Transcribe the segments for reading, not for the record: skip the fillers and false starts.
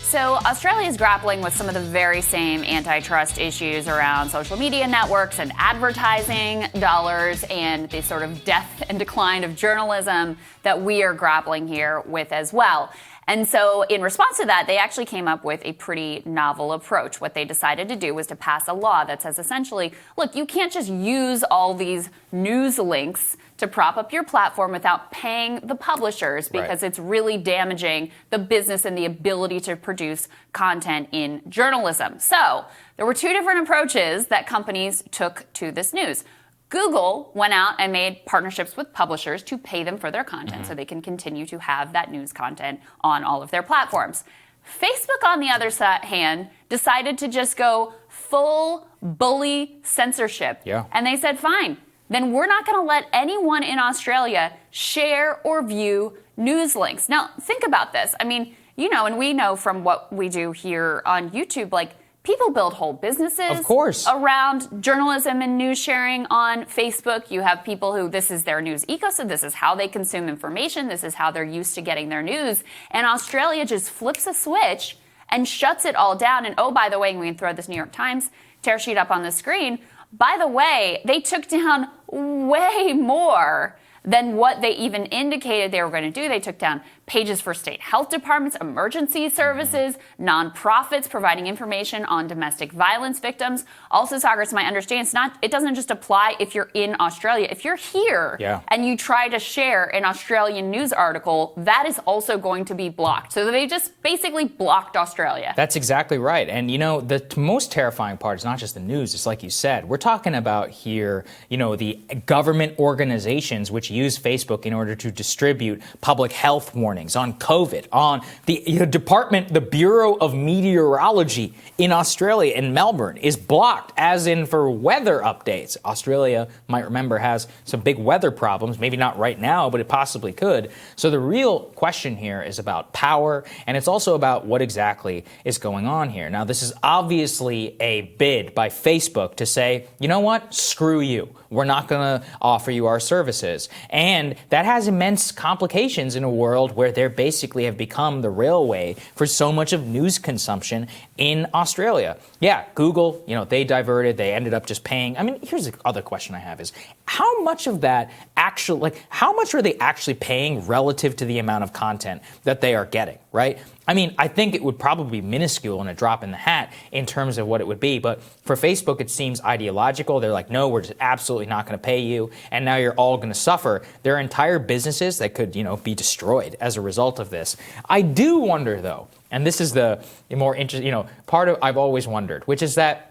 So Australia is grappling with some of the very same antitrust issues around social media networks and advertising dollars and the sort of death and decline of journalism that we are grappling here with as well. And so in response to that, they actually came up with a pretty novel approach. What they decided to do was to pass a law that says essentially, look, you can't just use all these news links to prop up your platform without paying the publishers, because it's really damaging the business and the ability to produce content in journalism. So there were two different approaches that companies took to this news. Google went out and made partnerships with publishers to pay them for their content so they can continue to have that news content on all of their platforms. Facebook, on the other hand, decided to just go full bully censorship. And they said, fine, then we're not going to let anyone in Australia share or view news links. Now, think about this. I mean, you know, and we know from what we do here on YouTube, like, people build whole businesses around journalism and news sharing on Facebook. You have people who this is their news ecosystem. This is how they consume information. This is how they're used to getting their news. And Australia just flips a switch and shuts it all down. And oh, by the way, we can throw this New York Times tear sheet up on the screen. By the way, they took down way more than what they even indicated they were going to do. They took down pages for state health departments, emergency services, nonprofits providing information on domestic violence victims. Also, Saagar, it's my understanding, it doesn't just apply if you're in Australia. If you're here and you try to share an Australian news article, that is also going to be blocked. So they just basically blocked Australia. That's exactly right. And, you know, the most terrifying part is not just the news. It's like you said, we're talking about here, you know, the government organizations which use Facebook in order to distribute public health warnings on COVID, on the department, the Bureau of Meteorology in Australia, in Melbourne, is blocked, as in for weather updates. Australia, might remember, has some big weather problems, maybe not right now, but it possibly could. So the real question here is about power, and it's also about what exactly is going on here. Now, this is obviously a bid by Facebook to say, you know what, screw you. We're not going to offer you our services. And that has immense complications in a world where they basically have become the railway for so much of news consumption in Australia. Yeah, Google, you know, they diverted, they ended up just paying. I mean, here's the other question I have is, how much of that actually, like, how much are they actually paying relative to the amount of content that they are getting, right? I mean, I think it would probably be minuscule and a drop in the hat in terms of what it would be. But for Facebook, it seems ideological. They're like, no, we're just absolutely not going to pay you. And now you're all going to suffer. There are entire businesses that could, you know, be destroyed as a result of this. I do wonder, though, and this is the more interesting, you know, part of I've always wondered, which is that,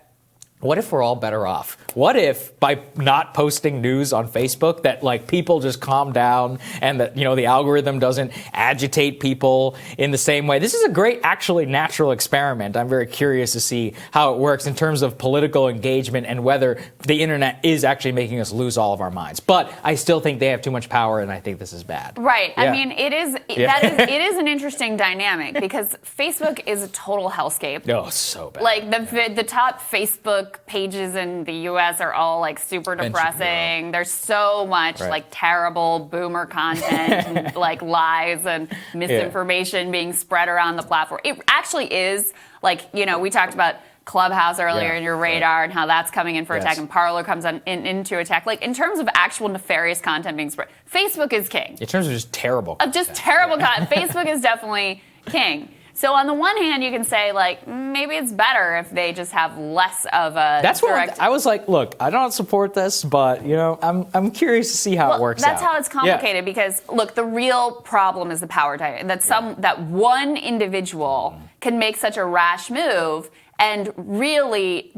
what if we're all better off? What if by not posting news on Facebook that, like, people just calm down and that, you know, the algorithm doesn't agitate people in the same way? This is a great, actually, natural experiment. I'm very curious to see how it works in terms of political engagement and whether the internet is actually making us lose all of our minds. But I still think they have too much power, and I think this is bad. Right. Yeah. I mean, it is an interesting dynamic because Facebook is a total hellscape. Oh, so bad. Like the top Facebook pages in the U.S. are all like super depressing. There's so much like terrible boomer content and like lies and misinformation being spread around the platform. It actually is like, you know, we talked about Clubhouse earlier in your radar and how that's coming in for attack, and Parler comes into attack. Like, in terms of actual nefarious content being spread, Facebook is king. In terms of just terrible content. Facebook is definitely king. So on the one hand, you can say, like, maybe it's better if they just have less of a That's direct... what I was like, look, I don't support this, but, you know, I'm curious to see how it works out. That's how it's complicated because, look, the real problem is the power dynamic. That one individual can make such a rash move and really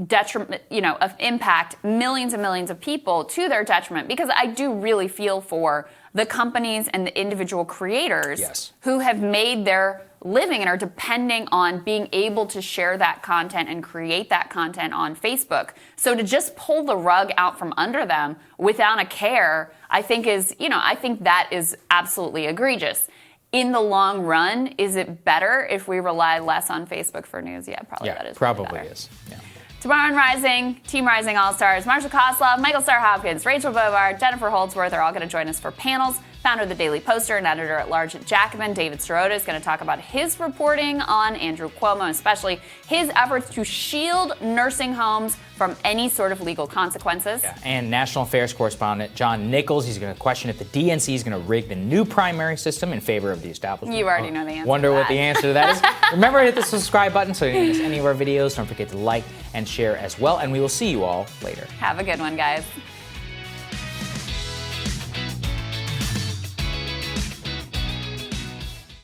impact millions and millions of people to their detriment. Because I do really feel for the companies and the individual creators who have made their living and are depending on being able to share that content and create that content on Facebook. So to just pull the rug out from under them without a care, I think that is absolutely egregious. In the long run, is it better if we rely less on Facebook for news? Yeah, probably that is. Probably is. Yeah. Tomorrow on Rising, Team Rising All-Stars, Marshall Koslov, Michael Starr Hopkins, Rachel Bovard, Jennifer Holdsworth are all going to join us for panels. founder of the Daily Poster and editor-at-large at Jacobin. David Sirota is going to talk about his reporting on Andrew Cuomo, especially his efforts to shield nursing homes from any sort of legal consequences. Yeah. And national affairs correspondent John Nichols, he's going to question if the DNC is going to rig the new primary system in favor of the establishment. You already know the answer. Wonder to that. what the answer to that is. Remember to hit the subscribe button so you don't miss any of our videos. Don't forget to like and share as well. And we will see you all later. Have a good one, guys.